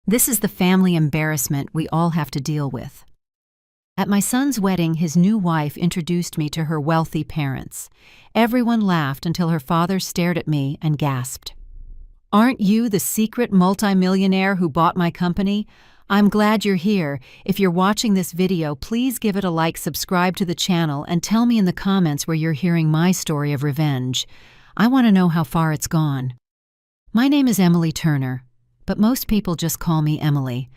This is the family embarrassment we all have to deal with. At my son's wedding, his new wife introduced me to her wealthy parents. Everyone laughed until her father stared at me and gasped. "Aren't you the secret multimillionaire who bought my company? I'm glad you're here. If you're watching this video, please give it a like, subscribe to the channel, and tell me in the comments where you're hearing my story of revenge. I want to know how far it's gone." My name is Emily Turner, but most people just call me Emily.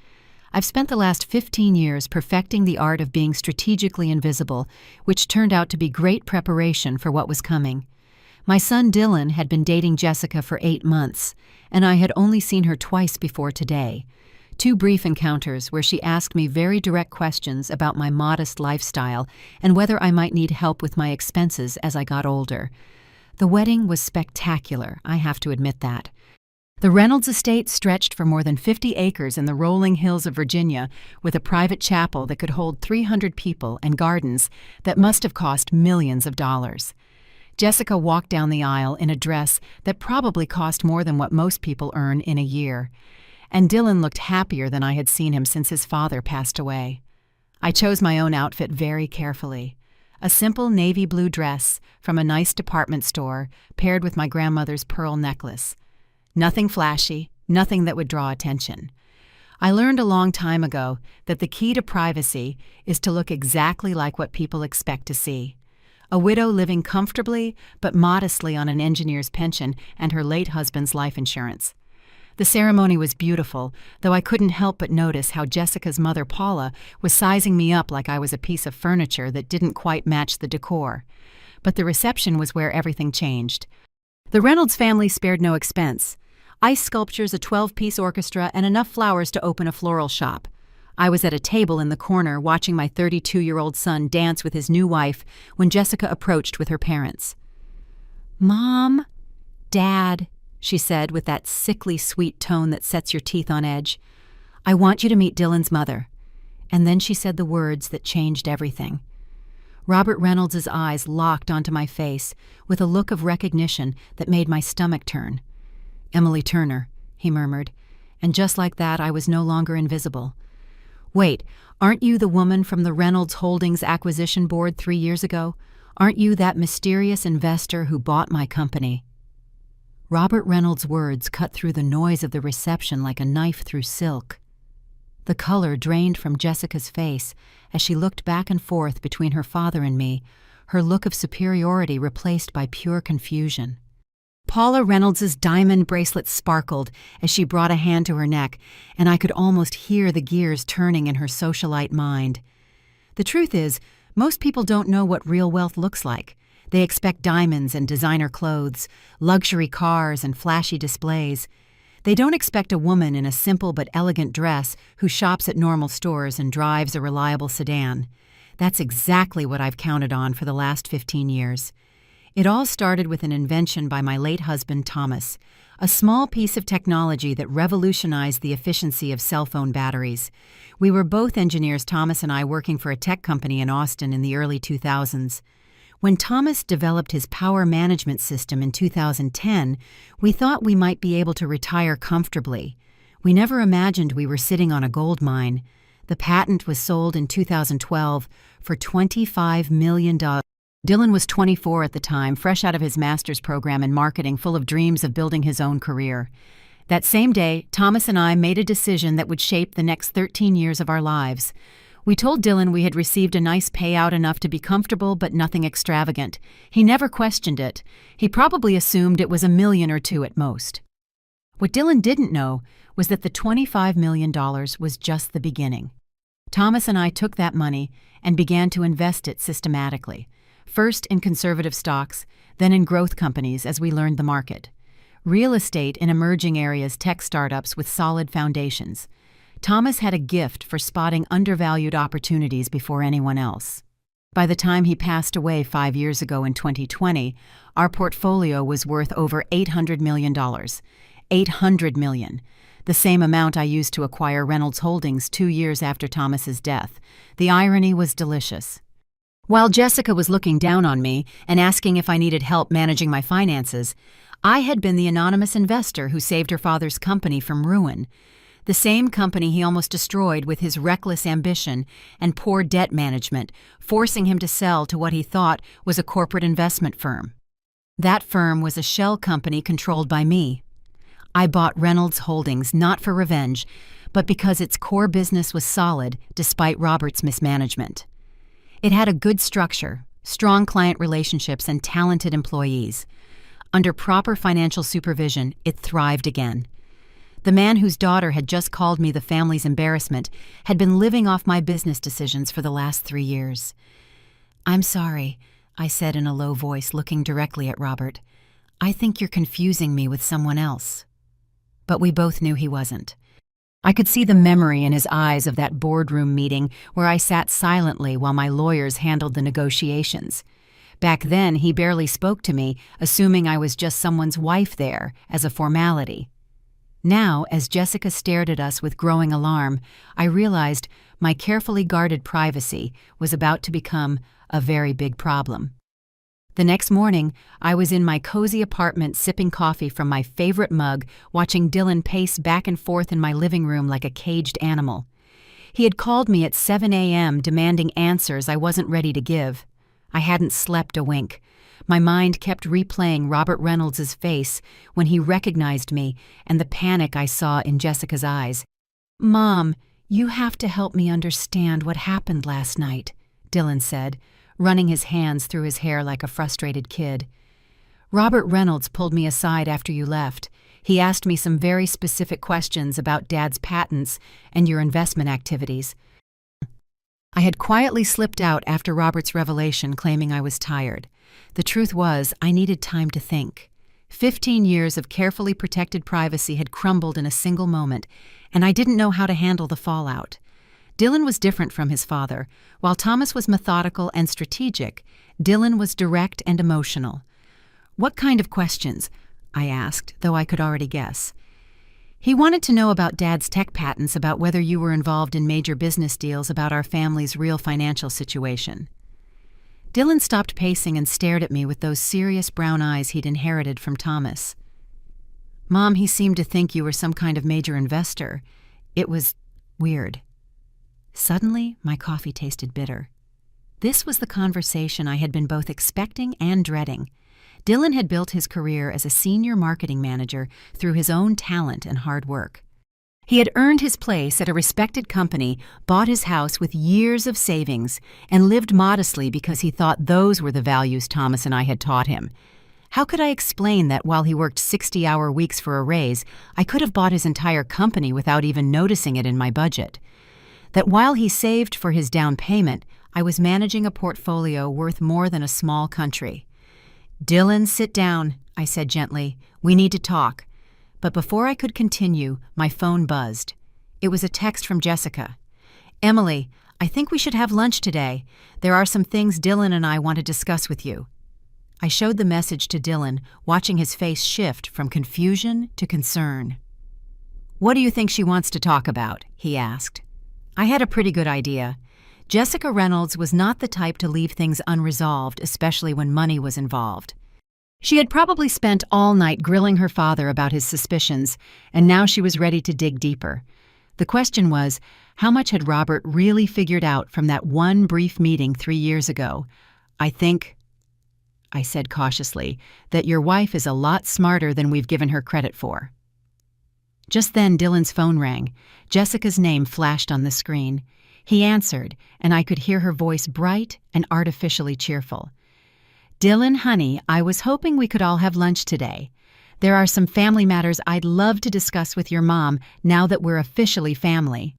I've spent the last 15 years perfecting the art of being strategically invisible, which turned out to be great preparation for what was coming. My son Dylan had been dating Jessica for 8 months, and I had only seen her twice before today. 2 brief encounters where she asked me very direct questions about my modest lifestyle and whether I might need help with my expenses as I got older. The wedding was spectacular, I have to admit that. The Reynolds estate stretched for more than 50 acres in the rolling hills of Virginia, with a private chapel that could hold 300 people and gardens that must have cost millions of dollars. Jessica walked down the aisle in a dress that probably cost more than what most people earn in a year. And Dylan looked happier than I had seen him since his father passed away. I chose my own outfit very carefully. A simple navy blue dress from a nice department store paired with my grandmother's pearl necklace. Nothing flashy, nothing that would draw attention. I learned a long time ago that the key to privacy is to look exactly like what people expect to see. A widow living comfortably but modestly on an engineer's pension and her late husband's life insurance. The ceremony was beautiful, though I couldn't help but notice how Jessica's mother, Paula, was sizing me up like I was a piece of furniture that didn't quite match the decor. But the reception was where everything changed. The Reynolds family spared no expense. Ice sculptures, a 12-piece orchestra, and enough flowers to open a floral shop. I was at a table in the corner watching my 32-year-old son dance with his new wife when Jessica approached with her parents. "Mom, Dad," she said with that sickly sweet tone that sets your teeth on edge, "I want you to meet Dylan's mother." And then she said the words that changed everything. Robert Reynolds' eyes locked onto my face with a look of recognition that made my stomach turn. "Emily Turner," he murmured, and just like that I was no longer invisible. "Wait, aren't you the woman from the Reynolds Holdings acquisition board 3 years ago? Aren't you that mysterious investor who bought my company?" Robert Reynolds' words cut through the noise of the reception like a knife through silk. The color drained from Jessica's face as she looked back and forth between her father and me, her look of superiority replaced by pure confusion. Paula Reynolds' diamond bracelet sparkled as she brought a hand to her neck, and I could almost hear the gears turning in her socialite mind. The truth is, most people don't know what real wealth looks like. They expect diamonds and designer clothes, luxury cars and flashy displays. They don't expect a woman in a simple but elegant dress who shops at normal stores and drives a reliable sedan. That's exactly what I've counted on for the last 15 years. It all started with an invention by my late husband, Thomas, a small piece of technology that revolutionized the efficiency of cell phone batteries. We were both engineers, Thomas and I, working for a tech company in Austin in the early 2000s. When Thomas developed his power management system in 2010, we thought we might be able to retire comfortably. We never imagined we were sitting on a gold mine. The patent was sold in 2012 for $25 million. Dylan was 24 at the time, fresh out of his master's program in marketing, full of dreams of building his own career. That same day, Thomas and I made a decision that would shape the next 13 years of our lives. We told Dylan we had received a nice payout, enough to be comfortable but nothing extravagant. He never questioned it. He probably assumed it was $1 million or $2 million at most. What Dylan didn't know was that the $25 million was just the beginning. Thomas and I took that money and began to invest it systematically. First in conservative stocks, then in growth companies as we learned the market. Real estate in emerging areas, tech startups with solid foundations. Thomas had a gift for spotting undervalued opportunities before anyone else. By the time he passed away 5 years ago in 2020, our portfolio was worth over $800 million. $800 million. The same amount I used to acquire Reynolds Holdings 2 years after Thomas's death. The irony was delicious. While Jessica was looking down on me and asking if I needed help managing my finances, I had been the anonymous investor who saved her father's company from ruin. The same company he almost destroyed with his reckless ambition and poor debt management, forcing him to sell to what he thought was a corporate investment firm. That firm was a shell company controlled by me. I bought Reynolds Holdings not for revenge, but because its core business was solid despite Robert's mismanagement. It had a good structure, strong client relationships, and talented employees. Under proper financial supervision, it thrived again. The man whose daughter had just called me the family's embarrassment had been living off my business decisions for the last 3 years. "I'm sorry," I said in a low voice, looking directly at Robert. "I think you're confusing me with someone else." But we both knew he wasn't. I could see the memory in his eyes of that boardroom meeting where I sat silently while my lawyers handled the negotiations. Back then, he barely spoke to me, assuming I was just someone's wife there, as a formality. Now, as Jessica stared at us with growing alarm, I realized my carefully guarded privacy was about to become a very big problem. The next morning, I was in my cozy apartment sipping coffee from my favorite mug, watching Dylan pace back and forth in my living room like a caged animal. He had called me at 7 a.m. demanding answers I wasn't ready to give. I hadn't slept a wink. My mind kept replaying Robert Reynolds' face when he recognized me and the panic I saw in Jessica's eyes. "Mom, you have to help me understand what happened last night," Dylan said, running his hands through his hair like a frustrated kid. "Robert Reynolds pulled me aside after you left. He asked me some very specific questions about Dad's patents and your investment activities." I had quietly slipped out after Robert's revelation, claiming I was tired. The truth was, I needed time to think. 15 years of carefully protected privacy had crumbled in a single moment, and I didn't know how to handle the fallout. Dylan was different from his father. While Thomas was methodical and strategic, Dylan was direct and emotional. "What kind of questions?" I asked, though I could already guess. He wanted to know about Dad's tech patents, about whether you were involved in major business deals, about our family's real financial situation. Dylan stopped pacing and stared at me with those serious brown eyes he'd inherited from Thomas. "Mom, he seemed to think you were some kind of major investor. It was weird." Suddenly, my coffee tasted bitter. This was the conversation I had been both expecting and dreading. Dylan had built his career as a senior marketing manager through his own talent and hard work. He had earned his place at a respected company, bought his house with years of savings, and lived modestly because he thought those were the values Thomas and I had taught him. How could I explain that while he worked 60-hour weeks for a raise, I could have bought his entire company without even noticing it in my budget? That while he saved for his down payment, I was managing a portfolio worth more than a small country. "Dylan, sit down," I said gently. "We need to talk." But before I could continue, my phone buzzed. It was a text from Jessica. "Emily, I think we should have lunch today. There are some things Dylan and I want to discuss with you." I showed the message to Dylan, watching his face shift from confusion to concern. "What do you think she wants to talk about?" he asked. I had a pretty good idea. Jessica Reynolds was not the type to leave things unresolved, especially when money was involved. She had probably spent all night grilling her father about his suspicions, and now she was ready to dig deeper. The question was, how much had Robert really figured out from that one brief meeting 3 years ago? "I think," I said cautiously, "that your wife is a lot smarter than we've given her credit for." Just then Dylan's phone rang. Jessica's name flashed on the screen. He answered, and I could hear her voice bright and artificially cheerful. "Dylan, honey, I was hoping we could all have lunch today. There are some family matters I'd love to discuss with your mom now that we're officially family."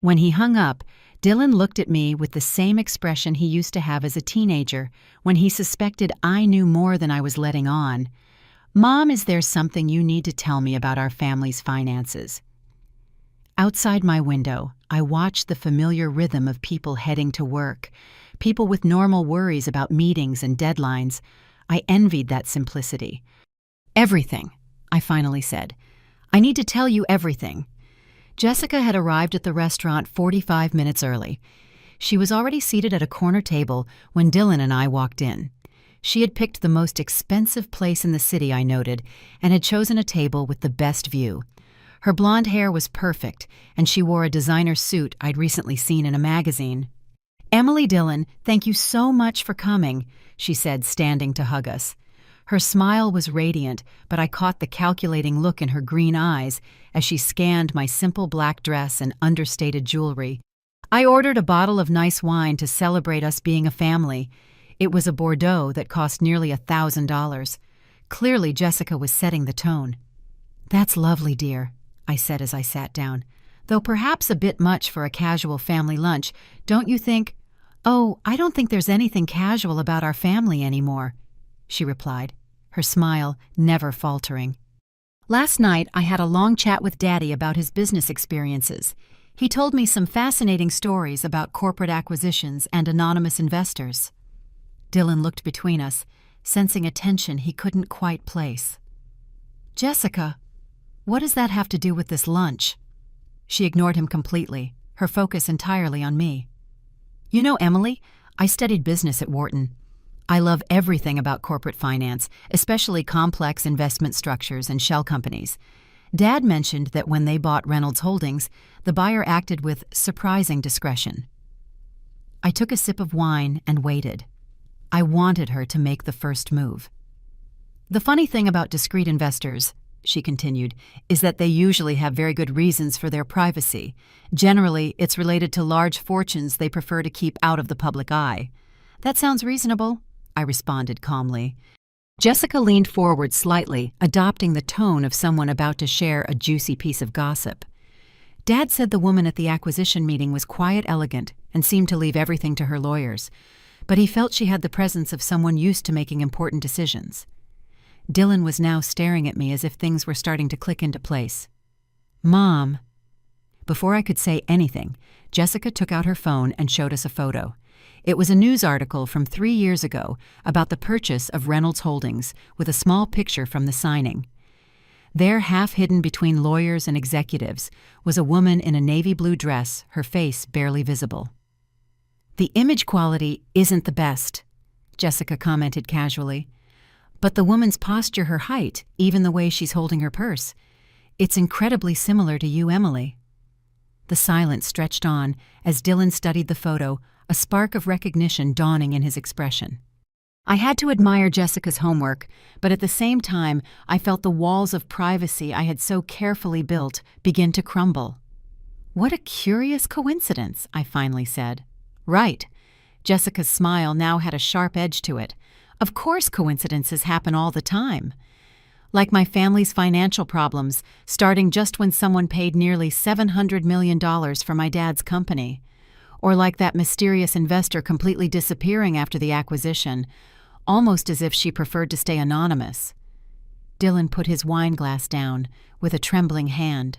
When he hung up, Dylan looked at me with the same expression he used to have as a teenager when he suspected I knew more than I was letting on. "Mom, is there something you need to tell me about our family's finances?" Outside my window, I watched the familiar rhythm of people heading to work, people with normal worries about meetings and deadlines. I envied that simplicity. "Everything," I finally said. "I need to tell you everything." Jessica had arrived at the restaurant 45 minutes early. She was already seated at a corner table when Dylan and I walked in. She had picked the most expensive place in the city, I noted, and had chosen a table with the best view. Her blonde hair was perfect, and she wore a designer suit I'd recently seen in a magazine. "Emily Dillon, thank you so much for coming," she said, standing to hug us. Her smile was radiant, but I caught the calculating look in her green eyes as she scanned my simple black dress and understated jewelry. I ordered a bottle of nice wine to celebrate us being a family. It was a Bordeaux that cost nearly $1,000. Clearly, Jessica was setting the tone. "That's lovely, dear," I said as I sat down. "Though perhaps a bit much for a casual family lunch, don't you think?" "Oh, I don't think there's anything casual about our family anymore," she replied, her smile never faltering. "Last night I had a long chat with Daddy about his business experiences. He told me some fascinating stories about corporate acquisitions and anonymous investors." Dillon looked between us, sensing a tension he couldn't quite place. "Jessica, what does that have to do with this lunch?" She ignored him completely, her focus entirely on me. "You know, Emily, I studied business at Wharton. I love everything about corporate finance, especially complex investment structures and shell companies. Dad mentioned that when they bought Reynolds Holdings, the buyer acted with surprising discretion." I took a sip of wine and waited. I wanted her to make the first move. "The funny thing about discreet investors," she continued, "is that they usually have very good reasons for their privacy. Generally, it's related to large fortunes they prefer to keep out of the public eye." "That sounds reasonable," I responded calmly. Jessica leaned forward slightly, adopting the tone of someone about to share a juicy piece of gossip. "Dad said the woman at the acquisition meeting was quiet, elegant, and seemed to leave everything to her lawyers. But he felt she had the presence of someone used to making important decisions." Dillon was now staring at me as if things were starting to click into place. "Mom." Before I could say anything, Jessica took out her phone and showed us a photo. It was a news article from 3 years ago about the purchase of Reynolds Holdings, with a small picture from the signing. There, half hidden between lawyers and executives, was a woman in a navy blue dress, her face barely visible. "The image quality isn't the best," Jessica commented casually. "But the woman's posture, her height, even the way she's holding her purse, it's incredibly similar to you, Emily." The silence stretched on as Dillon studied the photo, a spark of recognition dawning in his expression. I had to admire Jessica's homework, but at the same time, I felt the walls of privacy I had so carefully built begin to crumble. "What a curious coincidence," I finally said. "Right." Jessica's smile now had a sharp edge to it. "Of course coincidences happen all the time. Like my family's financial problems, starting just when someone paid nearly $700 million for my dad's company. Or like that mysterious investor completely disappearing after the acquisition, almost as if she preferred to stay anonymous." Dillon put his wine glass down with a trembling hand.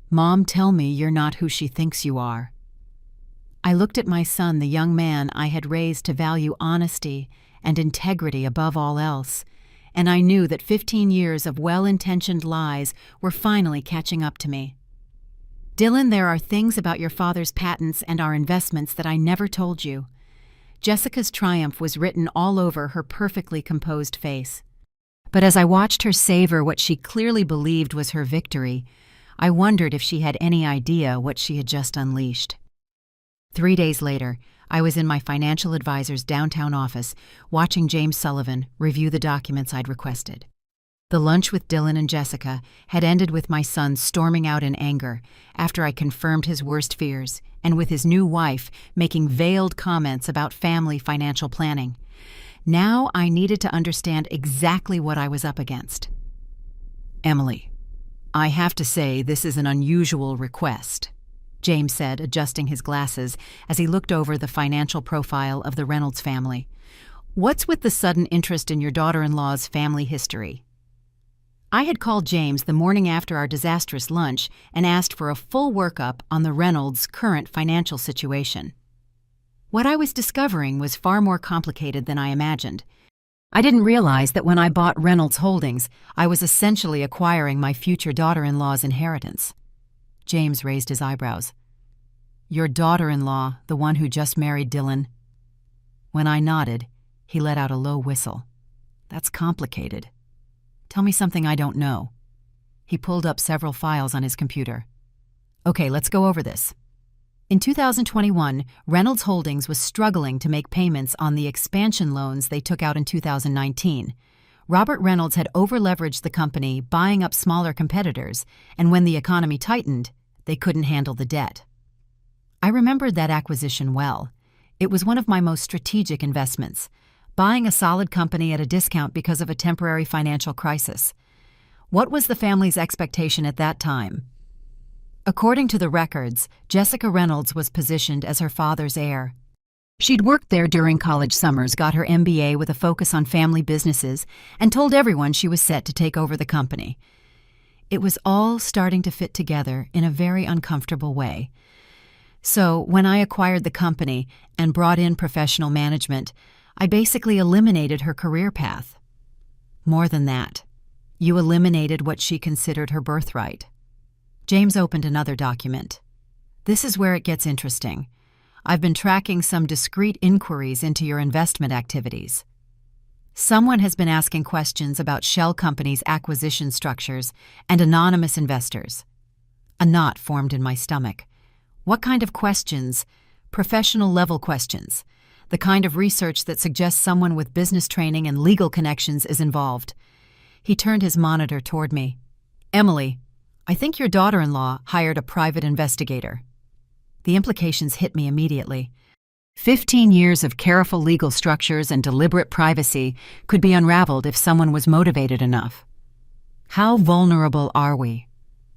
"Mom, tell me you're not who she thinks you are." I looked at my son, the young man I had raised to value honesty and integrity above all else, and I knew that 15 years of well-intentioned lies were finally catching up to me. "Dillon, there are things about your father's patents and our investments that I never told you." Jessica's triumph was written all over her perfectly composed face. But as I watched her savor what she clearly believed was her victory, I wondered if she had any idea what she had just unleashed. 3 days later, I was in my financial advisor's downtown office, watching James Sullivan review the documents I'd requested. The lunch with Dillon and Jessica had ended with my son storming out in anger after I confirmed his worst fears, and with his new wife making veiled comments about family financial planning. Now I needed to understand exactly what I was up against. "Emily, I have to say this is an unusual request," James said, adjusting his glasses as he looked over the financial profile of the Reynolds family. "What's with the sudden interest in your daughter-in-law's family history?" I had called James the morning after our disastrous lunch and asked for a full workup on the Reynolds' current financial situation. What I was discovering was far more complicated than I imagined. I didn't realize that when I bought Reynolds Holdings, I was essentially acquiring my future daughter-in-law's inheritance. James raised his eyebrows. "Your daughter-in-law, the one who just married Dillon?" When I nodded, he let out a low whistle. "That's complicated. Tell me something I don't know." He pulled up several files on his computer. Okay, let's go over this. In 2021, Reynolds Holdings was struggling to make payments on the expansion loans they took out in 2019. Robert Reynolds had over-leveraged the company, buying up smaller competitors, and when the economy tightened, they couldn't handle the debt. I remembered that acquisition well. It was one of my most strategic investments, buying a solid company at a discount because of a temporary financial crisis. What was the family's expectation at that time? According to the records, Jessica Reynolds was positioned as her father's heir. She'd worked there during college summers, got her MBA with a focus on family businesses, and told everyone she was set to take over the company. It was all starting to fit together in a very uncomfortable way. So, when I acquired the company and brought in professional management, I basically eliminated her career path. More than that, you eliminated what she considered her birthright. James opened another document. This is where it gets interesting. I've been tracking some discreet inquiries into your investment activities. Someone has been asking questions about shell companies' acquisition structures and anonymous investors. A knot formed in my stomach. What kind of questions? Professional-level questions. The kind of research that suggests someone with business training and legal connections is involved. He turned his monitor toward me. Emily, I think your daughter-in-law hired a private investigator. The implications hit me immediately. 15 years of careful legal structures and deliberate privacy could be unraveled if someone was motivated enough. How vulnerable are we?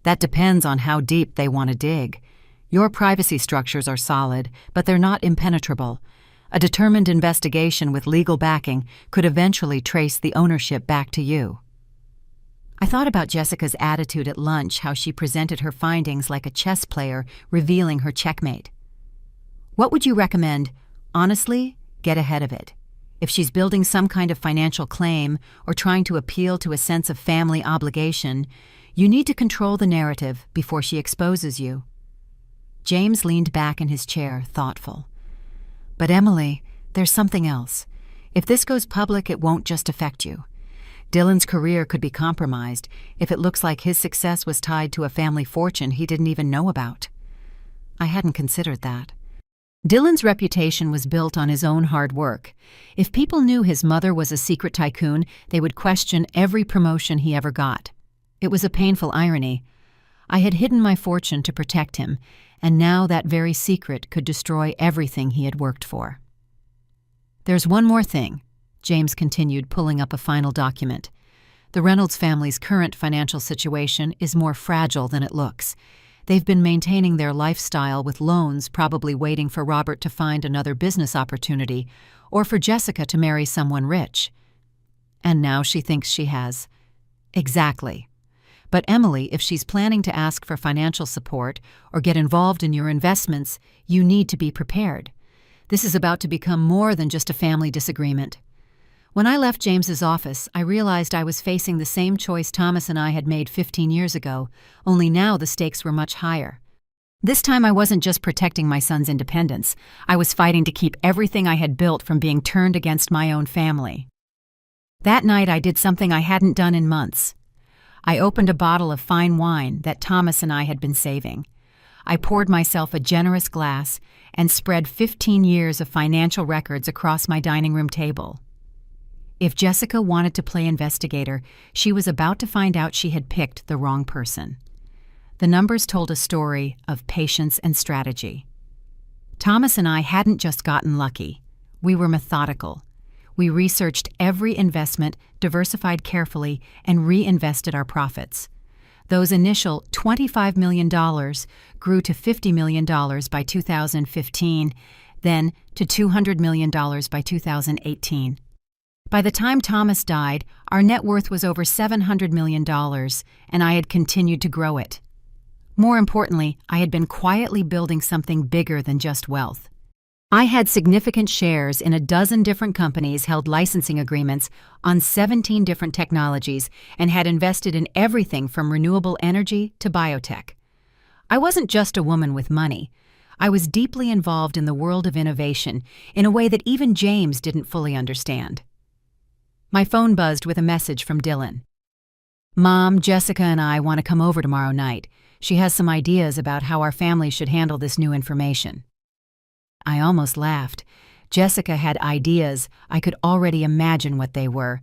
That depends on how deep they want to dig. Your privacy structures are solid, but they're not impenetrable. A determined investigation with legal backing could eventually trace the ownership back to you. I thought about Jessica's attitude at lunch, how she presented her findings like a chess player revealing her checkmate. What would you recommend? Honestly, get ahead of it. If she's building some kind of financial claim or trying to appeal to a sense of family obligation, you need to control the narrative before she exposes you. James leaned back in his chair, thoughtful. But Emily, there's something else. If this goes public, it won't just affect you. Dylan's career could be compromised if it looks like his success was tied to a family fortune he didn't even know about. I hadn't considered that. Dylan's reputation was built on his own hard work. If people knew his mother was a secret tycoon, they would question every promotion he ever got. It was a painful irony. I had hidden my fortune to protect him, and now that very secret could destroy everything he had worked for. There's one more thing. James continued, pulling up a final document. The Reynolds family's current financial situation is more fragile than it looks. They've been maintaining their lifestyle with loans, probably waiting for Robert to find another business opportunity or for Jessica to marry someone rich. And now she thinks she has. Exactly. But Emily, if she's planning to ask for financial support or get involved in your investments, you need to be prepared. This is about to become more than just a family disagreement. When I left James's office, I realized I was facing the same choice Thomas and I had made 15 years ago, only now the stakes were much higher. This time I wasn't just protecting my son's independence. I was fighting to keep everything I had built from being turned against my own family. That night I did something I hadn't done in months. I opened a bottle of fine wine that Thomas and I had been saving. I poured myself a generous glass and spread 15 years of financial records across my dining room table. If Jessica wanted to play investigator, she was about to find out she had picked the wrong person. The numbers told a story of patience and strategy. Thomas and I hadn't just gotten lucky. We were methodical. We researched every investment, diversified carefully, and reinvested our profits. Those initial $25 million grew to $50 million by 2015, then to $200 million by 2018. By the time Thomas died, our net worth was over $700 million, and I had continued to grow it. More importantly, I had been quietly building something bigger than just wealth. I had significant shares in a dozen different companies, held licensing agreements on 17 different technologies, and had invested in everything from renewable energy to biotech. I wasn't just a woman with money. I was deeply involved in the world of innovation in a way that even James didn't fully understand. My phone buzzed with a message from Dylan. Mom, Jessica and I want to come over tomorrow night. She has some ideas about how our family should handle this new information. I almost laughed. Jessica had ideas. I could already imagine what they were.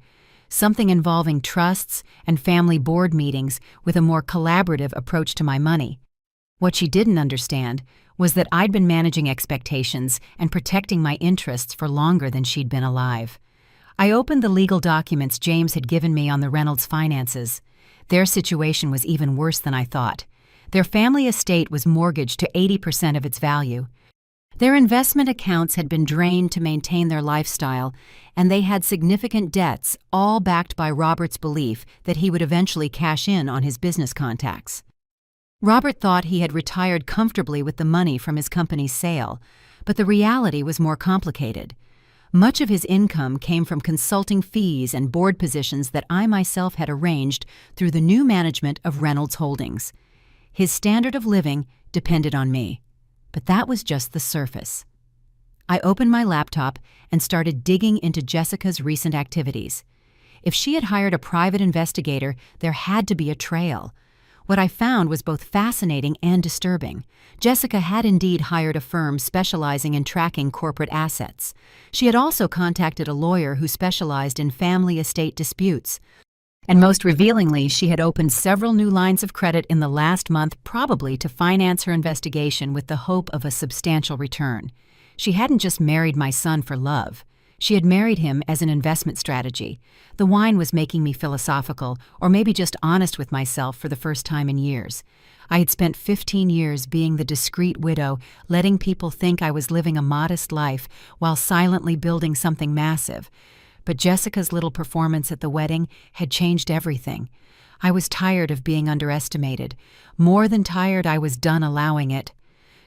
Something involving trusts and family board meetings with a more collaborative approach to my money. What she didn't understand was that I'd been managing expectations and protecting my interests for longer than she'd been alive. I opened the legal documents James had given me on the Reynolds finances. Their situation was even worse than I thought. Their family estate was mortgaged to 80% of its value. Their investment accounts had been drained to maintain their lifestyle, and they had significant debts, all backed by Robert's belief that he would eventually cash in on his business contacts. Robert thought he had retired comfortably with the money from his company's sale, but the reality was more complicated. Much of his income came from consulting fees and board positions that I myself had arranged through the new management of Reynolds Holdings. His standard of living depended on me, but that was just the surface. I opened my laptop and started digging into Jessica's recent activities. If she had hired a private investigator, there had to be a trail. What I found was both fascinating and disturbing. Jessica had indeed hired a firm specializing in tracking corporate assets. She had also contacted a lawyer who specialized in family estate disputes. And most revealingly, she had opened several new lines of credit in the last month, probably to finance her investigation with the hope of a substantial return. She hadn't just married my son for love. She had married him as an investment strategy. The wine was making me philosophical, or maybe just honest with myself for the first time in years. I had spent 15 years being the discreet widow, letting people think I was living a modest life while silently building something massive. But Jessica's little performance at the wedding had changed everything. I was tired of being underestimated. More than tired, I was done allowing it.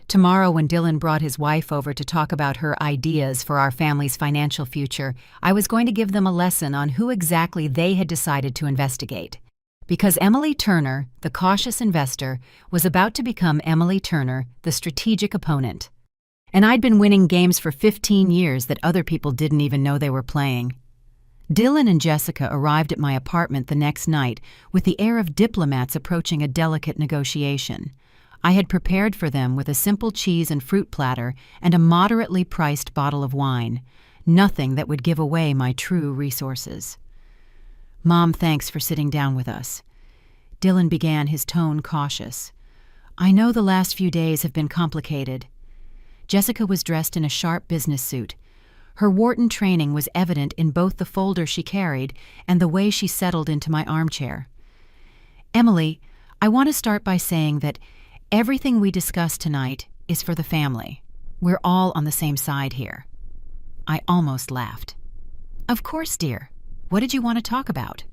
Tomorrow, when Dylan brought his wife over to talk about her ideas for our family's financial future, I was going to give them a lesson on who exactly they had decided to investigate. Because Emily Turner, the cautious investor, was about to become Emily Turner, the strategic opponent. And I'd been winning games for 15 years that other people didn't even know they were playing. Dylan and Jessica arrived at my apartment the next night with the air of diplomats approaching a delicate negotiation. I had prepared for them with a simple cheese and fruit platter and a moderately priced bottle of wine, nothing that would give away my true resources. "Mom, thanks for sitting down with us." Dylan began, his tone cautious. "I know the last few days have been complicated." Jessica was dressed in a sharp business suit. Her Wharton training was evident in both the folder she carried and the way she settled into my armchair. "Emily, I want to start by saying that everything we discuss tonight is for the family. We're all on the same side here." I almost laughed. "Of course, dear. What did you want to talk about?"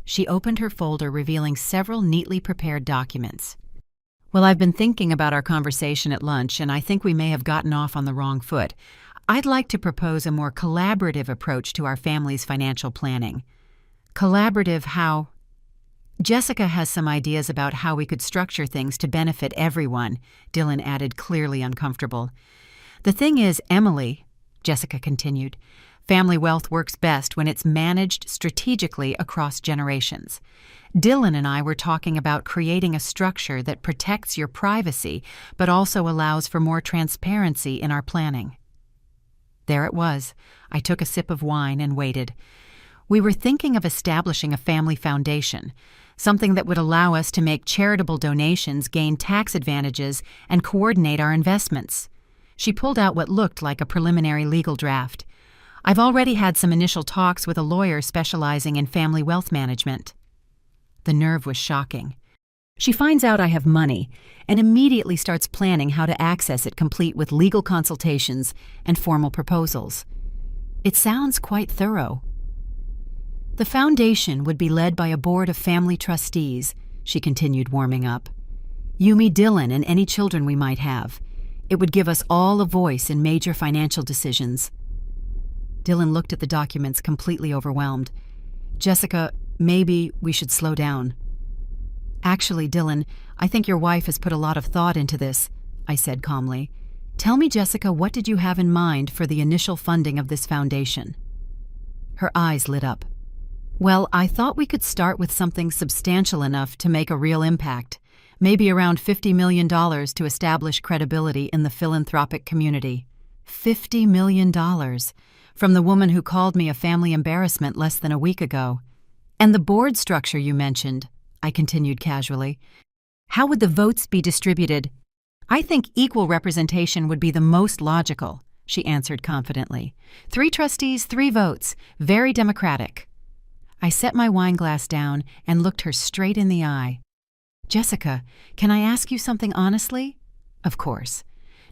She opened her folder, revealing several neatly prepared documents. "Well, I've been thinking about our conversation at lunch, and I think we may have gotten off on the wrong foot. I'd like to propose a more collaborative approach to our family's financial planning." "Collaborative how?" "Jessica has some ideas about how we could structure things to benefit everyone," Dylan added, clearly uncomfortable. "The thing is, Emily," Jessica continued, "family wealth works best when it's managed strategically across generations. Dylan and I were talking about creating a structure that protects your privacy but also allows for more transparency in our planning." There it was. I took a sip of wine and waited. We were thinking of establishing a family foundation, something that would allow us to make charitable donations, gain tax advantages, and coordinate our investments. She pulled out what looked like a preliminary legal draft. "I've already had some initial talks with a lawyer specializing in family wealth management." The nerve was shocking. She finds out I have money and immediately starts planning how to access it, complete with legal consultations and formal proposals. It sounds quite thorough. "The foundation would be led by a board of family trustees," she continued, warming up. "Yumi, Dylan, and any children we might have. It would give us all a voice in major financial decisions." Dylan looked at the documents, completely overwhelmed. "Jessica, maybe we should slow down." "Actually, Dylan, I think your wife has put a lot of thought into this," I said calmly. "Tell me, Jessica, what did you have in mind for the initial funding of this foundation?" Her eyes lit up. Well, I thought we could start with something substantial enough to make a real impact. Maybe around $50 million to establish credibility in the philanthropic community. $50 million from the woman who called me a family embarrassment less than a week ago. And the board structure you mentioned, I continued casually. How would the votes be distributed? I think equal representation would be the most logical, she answered confidently. 3 trustees, 3 votes. Very democratic. I set my wine glass down and looked her straight in the eye. Jessica, can I ask you something honestly? Of course.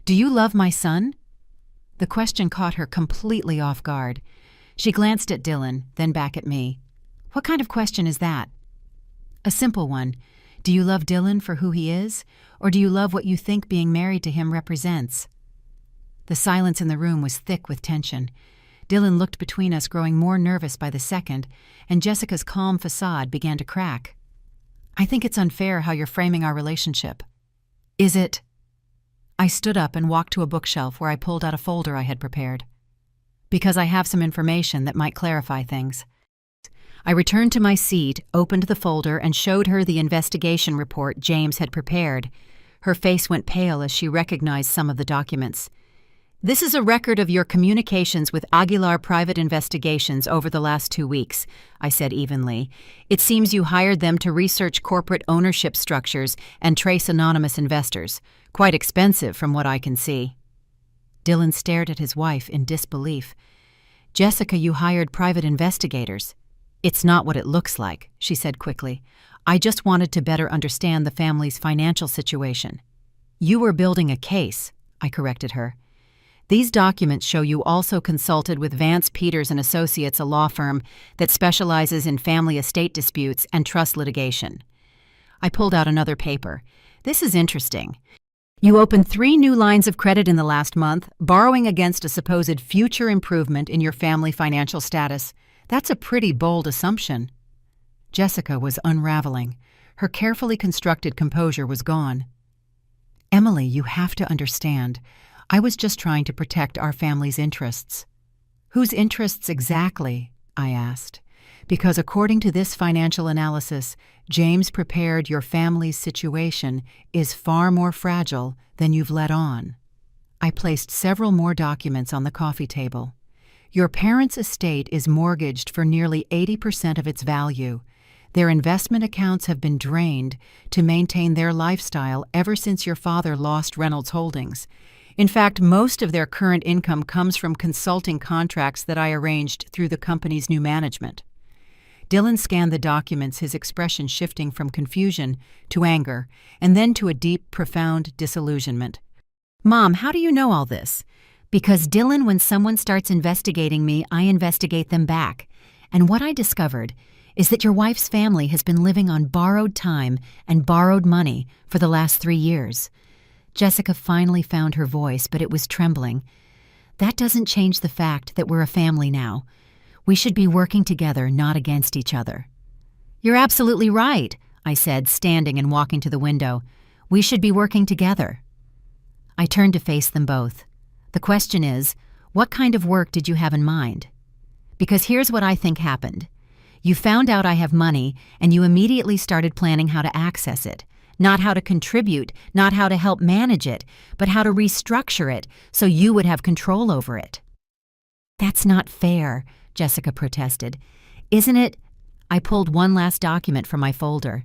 Do you love my son? The question caught her completely off guard. She glanced at Dylan, then back at me. What kind of question is that? A simple one. Do you love Dylan for who he is, or do you love what you think being married to him represents? The silence in the room was thick with tension. Dylan looked between us, growing more nervous by the second, and Jessica's calm facade began to crack. I think it's unfair how you're framing our relationship. Is it? I stood up and walked to a bookshelf where I pulled out a folder I had prepared. Because I have some information that might clarify things. I returned to my seat, opened the folder, and showed her the investigation report James had prepared. Her face went pale as she recognized some of the documents. This is a record of your communications with Aguilar Private Investigations over the last 2 weeks, I said evenly. It seems you hired them to research corporate ownership structures and trace anonymous investors. Quite expensive from what I can see. Dylan stared at his wife in disbelief. Jessica, you hired private investigators. It's not what it looks like, she said quickly. I just wanted to better understand the family's financial situation. You were building a case, I corrected her. These documents show you also consulted with Vance Peters and Associates, a law firm that specializes in family estate disputes and trust litigation. I pulled out another paper. This is interesting. You opened 3 new lines of credit in the last month, borrowing against a supposed future improvement in your family financial status. That's a pretty bold assumption. Jessica was unraveling. Her carefully constructed composure was gone. Emily, you have to understand. I was just trying to protect our family's interests. Whose interests exactly? I asked. Because according to this financial analysis, James prepared your family's situation is far more fragile than you've let on. I placed several more documents on the coffee table. Your parents' estate is mortgaged for nearly 80% of its value. Their investment accounts have been drained to maintain their lifestyle ever since your father lost Reynolds Holdings. In fact, most of their current income comes from consulting contracts that I arranged through the company's new management. Dylan scanned the documents, his expression shifting from confusion to anger, and then to a deep, profound disillusionment. Mom, how do you know all this? Because Dylan, when someone starts investigating me, I investigate them back. And what I discovered is that your wife's family has been living on borrowed time and borrowed money for the last 3 years. Jessica finally found her voice, but it was trembling. That doesn't change the fact that we're a family now. We should be working together, not against each other. You're absolutely right, I said, standing and walking to the window. We should be working together. I turned to face them both. The question is, what kind of work did you have in mind? Because here's what I think happened. You found out I have money, and you immediately started planning how to access it. Not how to contribute, not how to help manage it, but how to restructure it so you would have control over it. That's not fair, Jessica protested. Isn't it? I pulled one last document from my folder.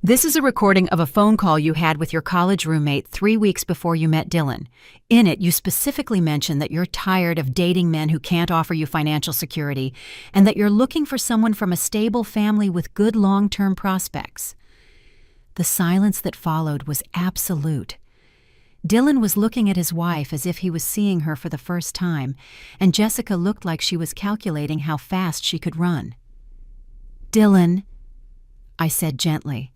This is a recording of a phone call you had with your college roommate 3 weeks before you met Dylan. In it, you specifically mention that you're tired of dating men who can't offer you financial security, and that you're looking for someone from a stable family with good long-term prospects. The silence that followed was absolute. Dylan was looking at his wife as if he was seeing her for the first time, and Jessica looked like she was calculating how fast she could run. Dylan, I said gently,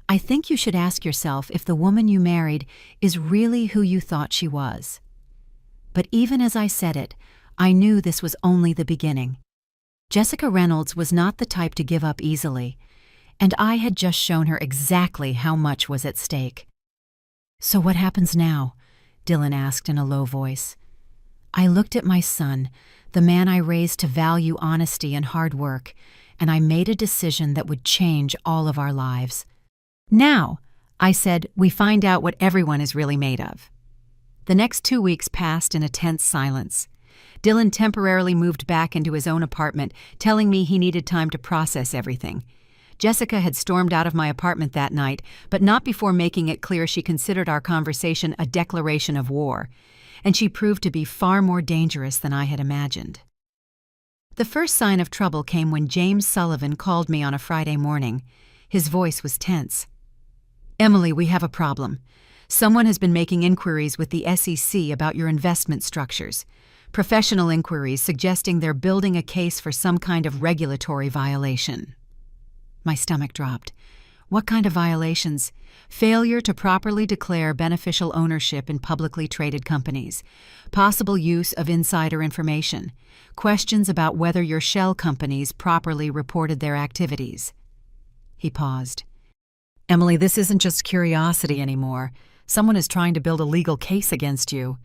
I think you should ask yourself if the woman you married is really who you thought she was. But even as I said it, I knew this was only the beginning. Jessica Reynolds was not the type to give up easily, and I had just shown her exactly how much was at stake. So what happens now? Dylan asked in a low voice. I looked at my son, the man I raised to value honesty and hard work, and I made a decision that would change all of our lives. Now, I said, we find out what everyone is really made of. The next 2 weeks passed in a tense silence. Dylan temporarily moved back into his own apartment, telling me he needed time to process everything. Jessica had stormed out of my apartment that night, but not before making it clear she considered our conversation a declaration of war, and she proved to be far more dangerous than I had imagined. The first sign of trouble came when James Sullivan called me on a Friday morning. His voice was tense. "Emily, we have a problem. Someone has been making inquiries with the SEC about your investment structures. Professional inquiries suggesting they're building a case for some kind of regulatory violation." My stomach dropped. What kind of violations? Failure to properly declare beneficial ownership in publicly traded companies, possible use of insider information, questions about whether your shell companies properly reported their activities. He paused. "Emily, this isn't just curiosity anymore. Someone is trying to build a legal case against you."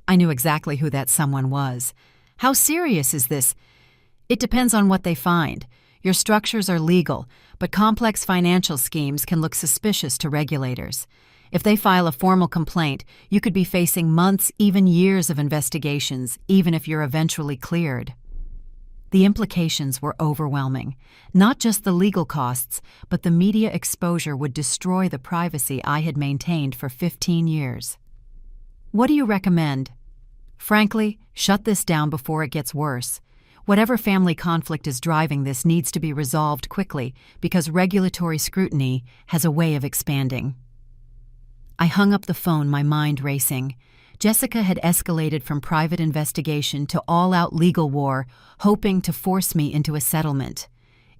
I knew exactly who that someone was. "How serious is this?" "It depends on what they find. Your structures are legal, but complex financial schemes can look suspicious to regulators. If they file a formal complaint, you could be facing months, even years of investigations, even if you're eventually cleared." The implications were overwhelming. Not just the legal costs, but the media exposure would destroy the privacy I had maintained for 15 years. "What do you recommend?" "Frankly, shut this down before it gets worse. Whatever family conflict is driving this needs to be resolved quickly because regulatory scrutiny has a way of expanding." I hung up the phone, my mind racing. Jessica had escalated from private investigation to all-out legal war, hoping to force me into a settlement.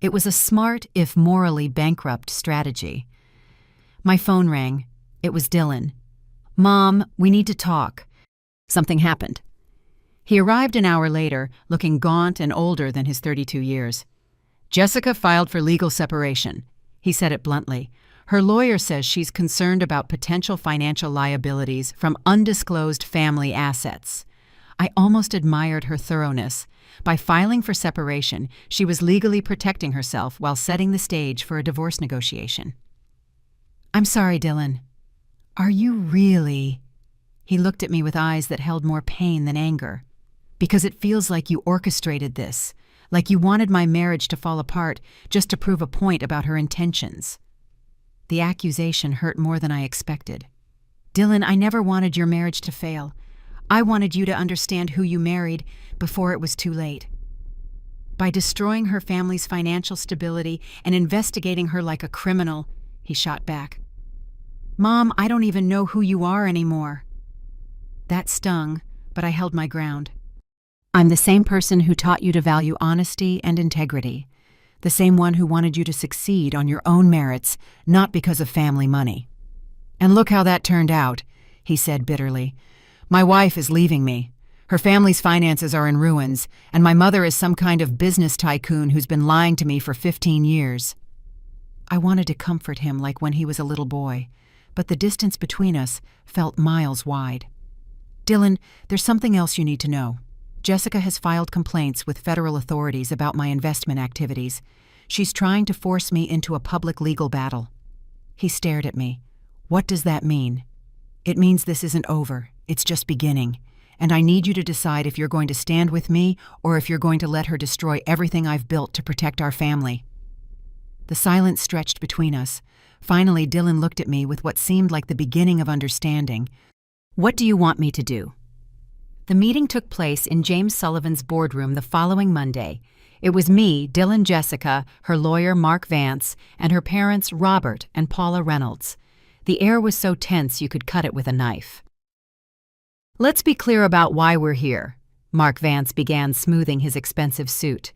It was a smart, if morally bankrupt, strategy. My phone rang. It was Dylan. "Mom, we need to talk." Something happened. He arrived an hour later, looking gaunt and older than his 32 years. "Jessica filed for legal separation." He said it bluntly. "Her lawyer says she's concerned about potential financial liabilities from undisclosed family assets." I almost admired her thoroughness. By filing for separation, she was legally protecting herself while setting the stage for a divorce negotiation. "I'm sorry, Dylan." "Are you really?" He looked at me with eyes that held more pain than anger. "Because it feels like you orchestrated this, like you wanted my marriage to fall apart just to prove a point about her intentions." The accusation hurt more than I expected. "Dylan, I never wanted your marriage to fail. I wanted you to understand who you married before it was too late. By destroying her family's financial stability and investigating her like a criminal," he shot back. "Mom, I don't even know who you are anymore." That stung, but I held my ground. "I'm the same person who taught you to value honesty and integrity. The same one who wanted you to succeed on your own merits, not because of family money." "And look how that turned out," he said bitterly. "My wife is leaving me. Her family's finances are in ruins, and my mother is some kind of business tycoon who's been lying to me for 15 years. I wanted to comfort him like when he was a little boy, but the distance between us felt miles wide. "Dylan, there's something else you need to know. Jessica has filed complaints with federal authorities about my investment activities. She's trying to force me into a public legal battle." He stared at me. "What does that mean?" "It means this isn't over. It's just beginning. And I need you to decide if you're going to stand with me or if you're going to let her destroy everything I've built to protect our family." The silence stretched between us. Finally, Dylan looked at me with what seemed like the beginning of understanding. "What do you want me to do?" The meeting took place in James Sullivan's boardroom the following Monday. It was me, Dylan, Jessica, her lawyer Mark Vance, and her parents Robert and Paula Reynolds. The air was so tense you could cut it with a knife. "Let's be clear about why we're here," Mark Vance began, smoothing his expensive suit.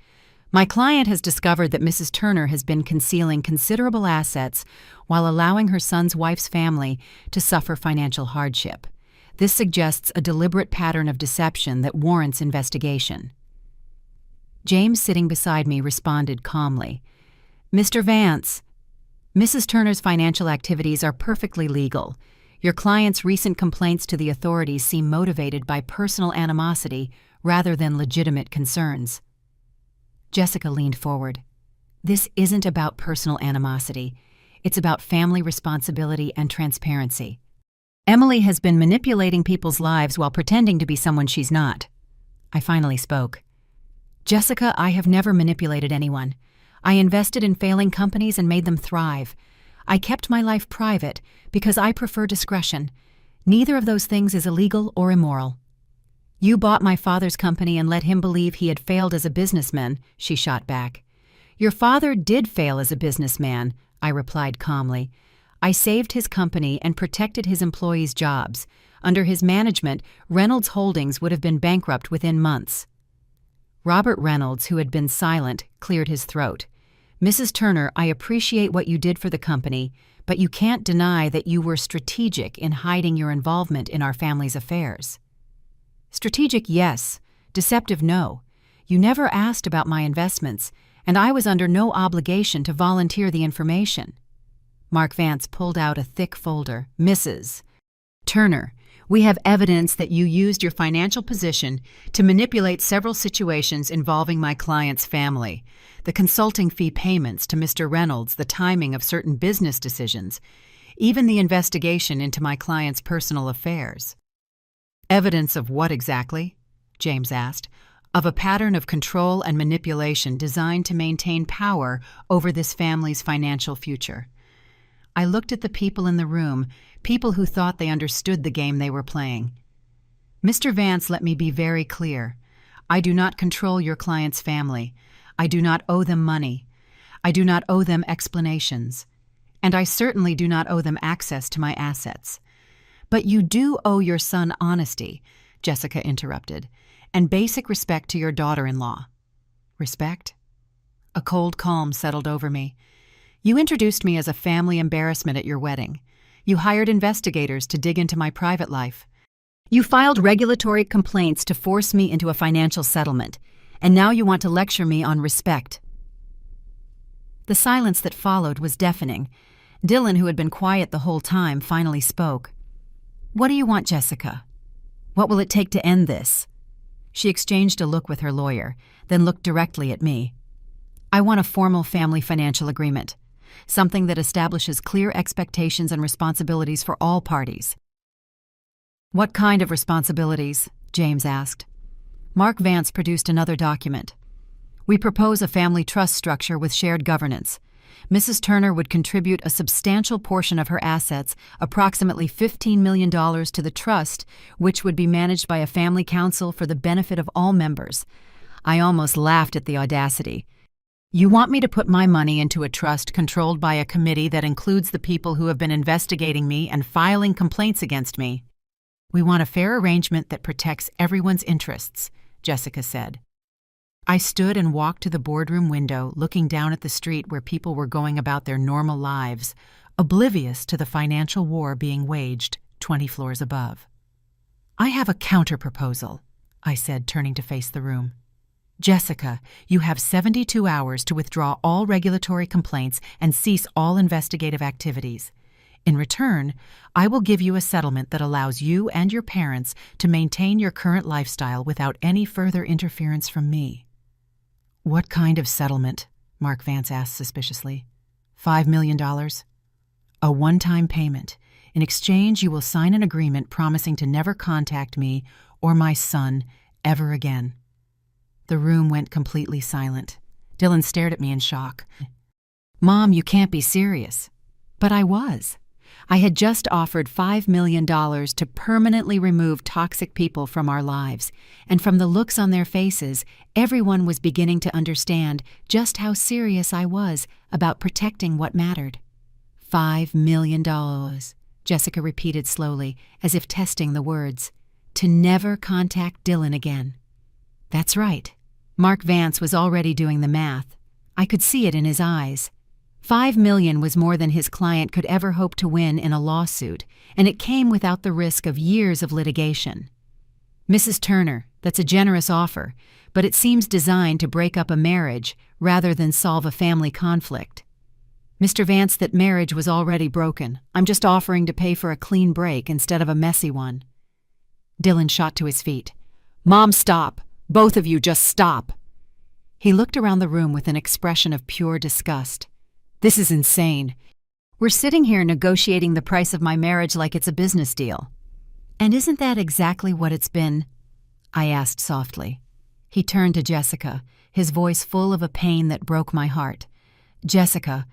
"My client has discovered that Mrs. Turner has been concealing considerable assets while allowing her son's wife's family to suffer financial hardship. This suggests a deliberate pattern of deception that warrants investigation." James, sitting beside me, responded calmly. "Mr. Vance, Mrs. Turner's financial activities are perfectly legal. Your client's recent complaints to the authorities seem motivated by personal animosity rather than legitimate concerns." Jessica leaned forward. This isn't about personal animosity. It's about family responsibility and transparency. Emily has been manipulating people's lives while pretending to be someone she's not. I finally spoke. Jessica, I have never manipulated anyone. I invested in failing companies and made them thrive. I kept my life private because I prefer discretion. Neither of those things is illegal or immoral. You bought my father's company and let him believe he had failed as a businessman, she shot back. Your father did fail as a businessman, I replied calmly. I saved his company and protected his employees' jobs. Under his management, Reynolds Holdings would have been bankrupt within months. Robert Reynolds, who had been silent, cleared his throat. Mrs. Turner, I appreciate what you did for the company, but you can't deny that you were strategic in hiding your involvement in our family's affairs. Strategic, yes. Deceptive, no. You never asked about my investments, and I was under no obligation to volunteer the information. Mark Vance pulled out a thick folder. Mrs. Turner, we have evidence that you used your financial position to manipulate several situations involving my client's family. The consulting fee payments to Mr. Reynolds, the timing of certain business decisions, even the investigation into my client's personal affairs. Evidence of what exactly? James asked. Of a pattern of control and manipulation designed to maintain power over this family's financial future. I looked at the people in the room, people who thought they understood the game they were playing. Mr. Vance, let me be very clear. I do not control your client's family. I do not owe them money. I do not owe them explanations. And I certainly do not owe them access to my assets. But you do owe your son honesty, Jessica interrupted, and basic respect to your daughter-in-law. Respect? A cold calm settled over me. You introduced me as a family embarrassment at your wedding. You hired investigators to dig into my private life. You filed regulatory complaints to force me into a financial settlement, and now you want to lecture me on respect. The silence that followed was deafening. Dylan, who had been quiet the whole time, finally spoke. What do you want, Jessica? What will it take to end this? She exchanged a look with her lawyer, then looked directly at me. I want a formal family financial agreement. Something that establishes clear expectations and responsibilities for all parties. What kind of responsibilities? James asked. Mark Vance produced another document. We propose a family trust structure with shared governance. Mrs. Turner would contribute a substantial portion of her assets, approximately $15 million, to the trust, which would be managed by a family council for the benefit of all members. I almost laughed at the audacity. You want me to put my money into a trust controlled by a committee that includes the people who have been investigating me and filing complaints against me? We want a fair arrangement that protects everyone's interests, Jessica said. I stood and walked to the boardroom window, looking down at the street where people were going about their normal lives, oblivious to the financial war being waged 20 floors above. I have a counter-proposal, I said, turning to face the room. Jessica, you have 72 hours to withdraw all regulatory complaints and cease all investigative activities. In return, I will give you a settlement that allows you and your parents to maintain your current lifestyle without any further interference from me. What kind of settlement? Mark Vance asked suspiciously. $5 million? A one-time payment. In exchange, you will sign an agreement promising to never contact me or my son ever again. The room went completely silent. Dylan stared at me in shock. Mom, you can't be serious. But I was. I had just offered $5 million to permanently remove toxic people from our lives, and from the looks on their faces, everyone was beginning to understand just how serious I was about protecting what mattered. $5 million, Jessica repeated slowly, as if testing the words. To never contact Dylan again. That's right. Mark Vance was already doing the math. I could see it in his eyes. $5 million was more than his client could ever hope to win in a lawsuit, and it came without the risk of years of litigation. Mrs. Turner, that's a generous offer, but it seems designed to break up a marriage rather than solve a family conflict. Mr. Vance, that marriage was already broken. I'm just offering to pay for a clean break instead of a messy one. Dylan shot to his feet. Mom, stop. Both of you just stop. He looked around the room with an expression of pure disgust. "This is insane. We're sitting here negotiating the price of my marriage like it's a business deal." "And isn't that exactly what it's been?" I asked softly. He turned to Jessica, his voice full of a pain that broke my heart. "Jessica,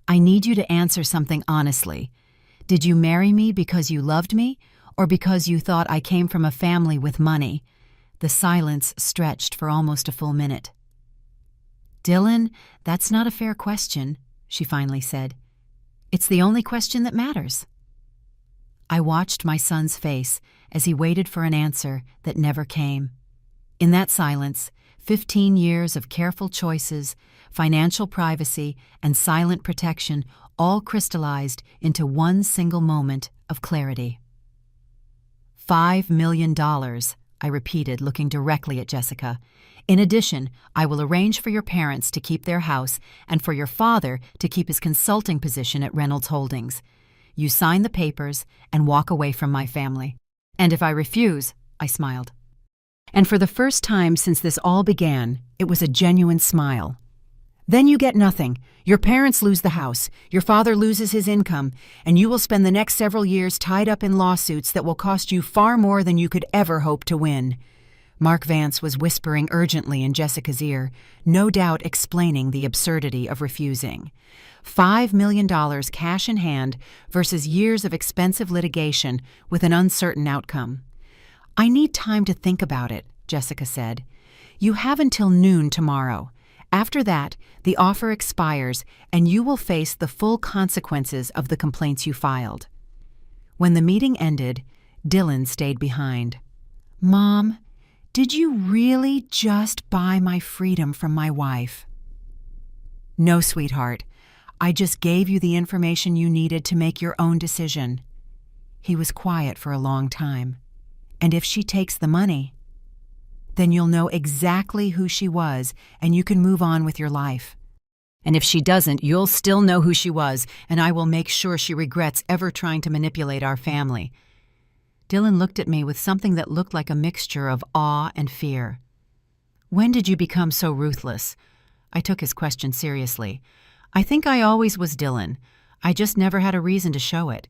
I need you to answer something honestly. Did you marry me because you loved me, or because you thought I came from a family with money?" The silence stretched for almost a full minute. "Dylan, that's not a fair question," she finally said. "It's the only question that matters." I watched my son's face as he waited for an answer that never came. In that silence, 15 years of careful choices, financial privacy, and silent protection all crystallized into one single moment of clarity. $5 million, I repeated, looking directly at Jessica. "In addition, I will arrange for your parents to keep their house and for your father to keep his consulting position at Reynolds Holdings. You sign the papers and walk away from my family." "And if I refuse?" I smiled. And for the first time since this all began, it was a genuine smile. "Then you get nothing. Your parents lose the house, your father loses his income, and you will spend the next several years tied up in lawsuits that will cost you far more than you could ever hope to win." Mark Vance was whispering urgently in Jessica's ear, no doubt explaining the absurdity of refusing. $5 million cash in hand versus years of expensive litigation with an uncertain outcome. "I need time to think about it," Jessica said. "You have until noon tomorrow. After that, the offer expires and you will face the full consequences of the complaints you filed." When the meeting ended, Dylan stayed behind. "Mom, did you really just buy my freedom from my wife?" "No, sweetheart. I just gave you the information you needed to make your own decision." He was quiet for a long time. "And if she takes the money, then you'll know exactly who she was and you can move on with your life. And if she doesn't, you'll still know who she was, and I will make sure she regrets ever trying to manipulate our family." Dylan looked at me with something that looked like a mixture of awe and fear. "When did you become so ruthless?" I took his question seriously. "I think I always was Dylan. I just never had a reason to show it."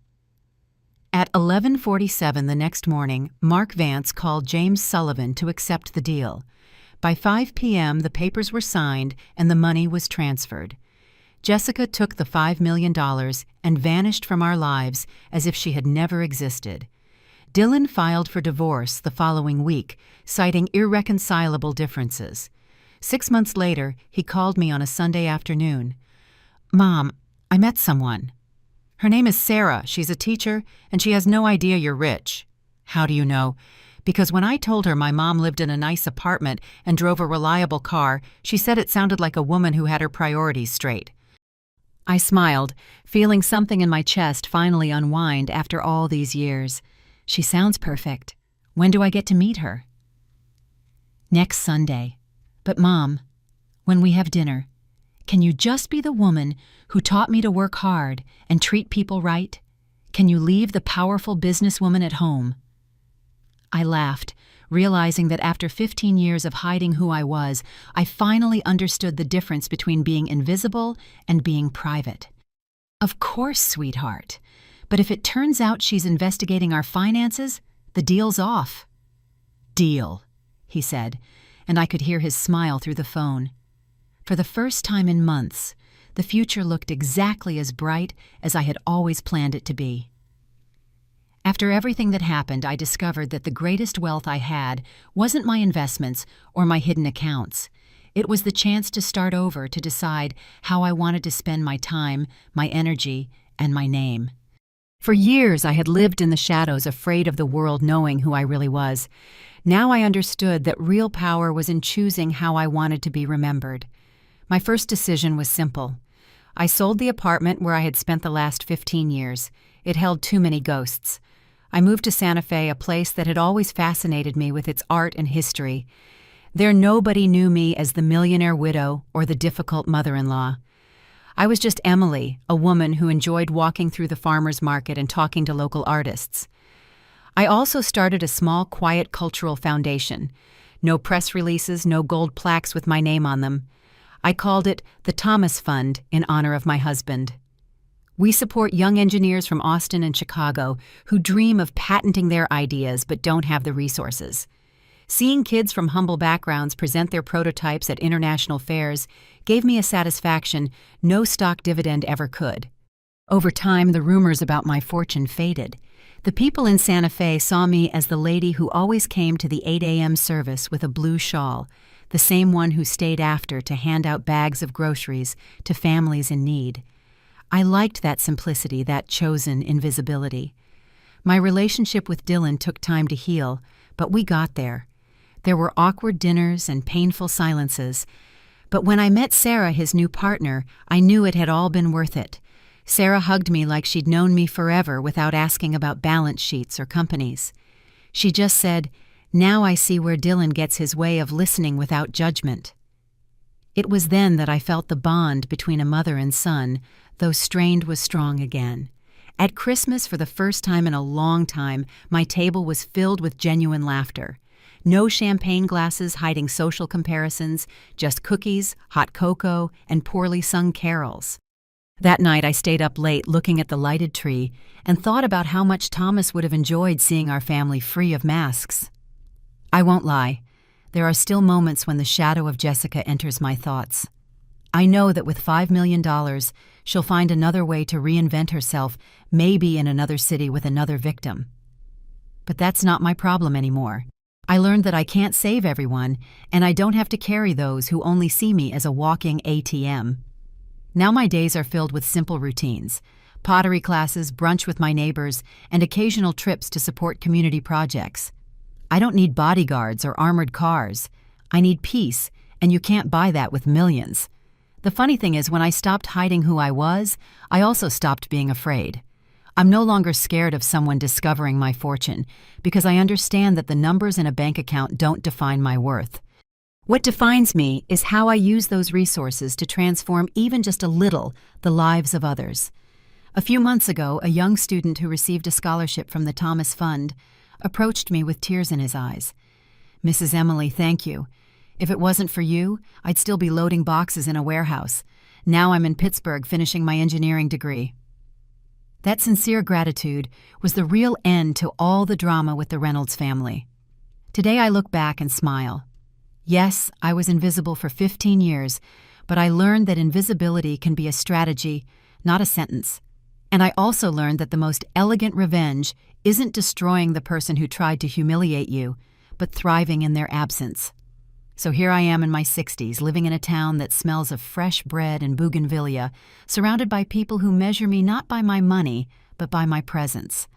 At 11:47 the next morning, Mark Vance called James Sullivan to accept the deal. By 5 p.m., the papers were signed and the money was transferred. Jessica took the $5 million and vanished from our lives as if she had never existed. Dylan filed for divorce the following week, citing irreconcilable differences. 6 months later, he called me on a Sunday afternoon. "Mom, I met someone. Her name is Sarah. She's a teacher, and she has no idea you're rich." "How do you know?" "Because when I told her my mom lived in a nice apartment and drove a reliable car, she said it sounded like a woman who had her priorities straight." I smiled, feeling something in my chest finally unwind after all these years. "She sounds perfect. When do I get to meet her?" "Next Sunday. But Mom, when we have dinner, can you just be the woman who taught me to work hard and treat people right? Can you leave the powerful businesswoman at home?" I laughed, realizing that after 15 years of hiding who I was, I finally understood the difference between being invisible and being private. "Of course, sweetheart. But if it turns out she's investigating our finances, the deal's off." "Deal," he said, and I could hear his smile through the phone. For the first time in months, the future looked exactly as bright as I had always planned it to be. After everything that happened, I discovered that the greatest wealth I had wasn't my investments or my hidden accounts. It was the chance to start over, to decide how I wanted to spend my time, my energy, and my name. For years, I had lived in the shadows, afraid of the world knowing who I really was. Now I understood that real power was in choosing how I wanted to be remembered. My first decision was simple. I sold the apartment where I had spent the last 15 years. It held too many ghosts. I moved to Santa Fe, a place that had always fascinated me with its art and history. There nobody knew me as the millionaire widow or the difficult mother-in-law. I was just Emily, a woman who enjoyed walking through the farmer's market and talking to local artists. I also started a small, quiet cultural foundation. No press releases, no gold plaques with my name on them. I called it the Thomas Fund in honor of my husband. We support young engineers from Austin and Chicago who dream of patenting their ideas but don't have the resources. Seeing kids from humble backgrounds present their prototypes at international fairs gave me a satisfaction no stock dividend ever could. Over time, the rumors about my fortune faded. The people in Santa Fe saw me as the lady who always came to the 8 a.m. service with a blue shawl, the same one who stayed after to hand out bags of groceries to families in need. I liked that simplicity, that chosen invisibility. My relationship with Dylan took time to heal, but we got there. There were awkward dinners and painful silences. But when I met Sarah, his new partner, I knew it had all been worth it. Sarah hugged me like she'd known me forever without asking about balance sheets or companies. She just said, "Now I see where Dylan gets his way of listening without judgment." It was then that I felt the bond between a mother and son, though strained, was strong again. At Christmas, for the first time in a long time, my table was filled with genuine laughter. No champagne glasses hiding social comparisons, just cookies, hot cocoa, and poorly sung carols. That night I stayed up late looking at the lighted tree and thought about how much Thomas would have enjoyed seeing our family free of masks. I won't lie, there are still moments when the shadow of Jessica enters my thoughts. I know that with $5 million, she'll find another way to reinvent herself, maybe in another city with another victim. But that's not my problem anymore. I learned that I can't save everyone, and I don't have to carry those who only see me as a walking ATM. Now my days are filled with simple routines: pottery classes, brunch with my neighbors, and occasional trips to support community projects. I don't need bodyguards or armored cars. I need peace, and you can't buy that with millions. The funny thing is, when I stopped hiding who I was, I also stopped being afraid. I'm no longer scared of someone discovering my fortune, because I understand that the numbers in a bank account don't define my worth. What defines me is how I use those resources to transform even just a little the lives of others. A few months ago, a young student who received a scholarship from the Thomas Fund approached me with tears in his eyes. "Mrs. Emily, thank you. If it wasn't for you, I'd still be loading boxes in a warehouse. Now I'm in Pittsburgh finishing my engineering degree." That sincere gratitude was the real end to all the drama with the Reynolds family. Today I look back and smile. Yes, I was invisible for 15 years, but I learned that invisibility can be a strategy, not a sentence. And I also learned that the most elegant revenge isn't destroying the person who tried to humiliate you, but thriving in their absence. So here I am in my 60s, living in a town that smells of fresh bread and bougainvillea, surrounded by people who measure me not by my money, but by my presence.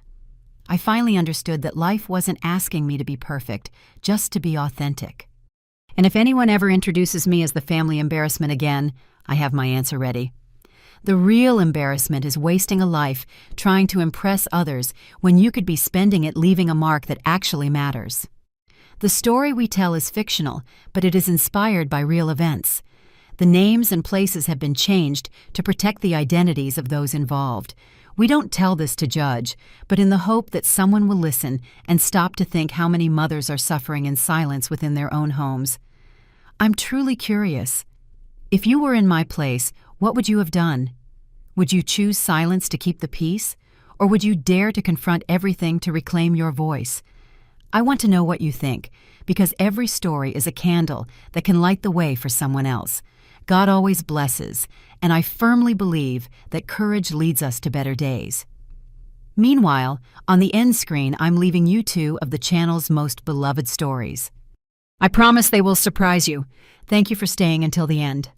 I finally understood that life wasn't asking me to be perfect, just to be authentic. And if anyone ever introduces me as the family embarrassment again, I have my answer ready. The real embarrassment is wasting a life trying to impress others when you could be spending it leaving a mark that actually matters. The story we tell is fictional, but it is inspired by real events. The names and places have been changed to protect the identities of those involved. We don't tell this to judge, but in the hope that someone will listen and stop to think how many mothers are suffering in silence within their own homes. I'm truly curious. If you were in my place, what would you have done? Would you choose silence to keep the peace, or would you dare to confront everything to reclaim your voice? I want to know what you think, because every story is a candle that can light the way for someone else. God always blesses, and I firmly believe that courage leads us to better days. Meanwhile, on the end screen, I'm leaving you two of the channel's most beloved stories. I promise they will surprise you. Thank you for staying until the end.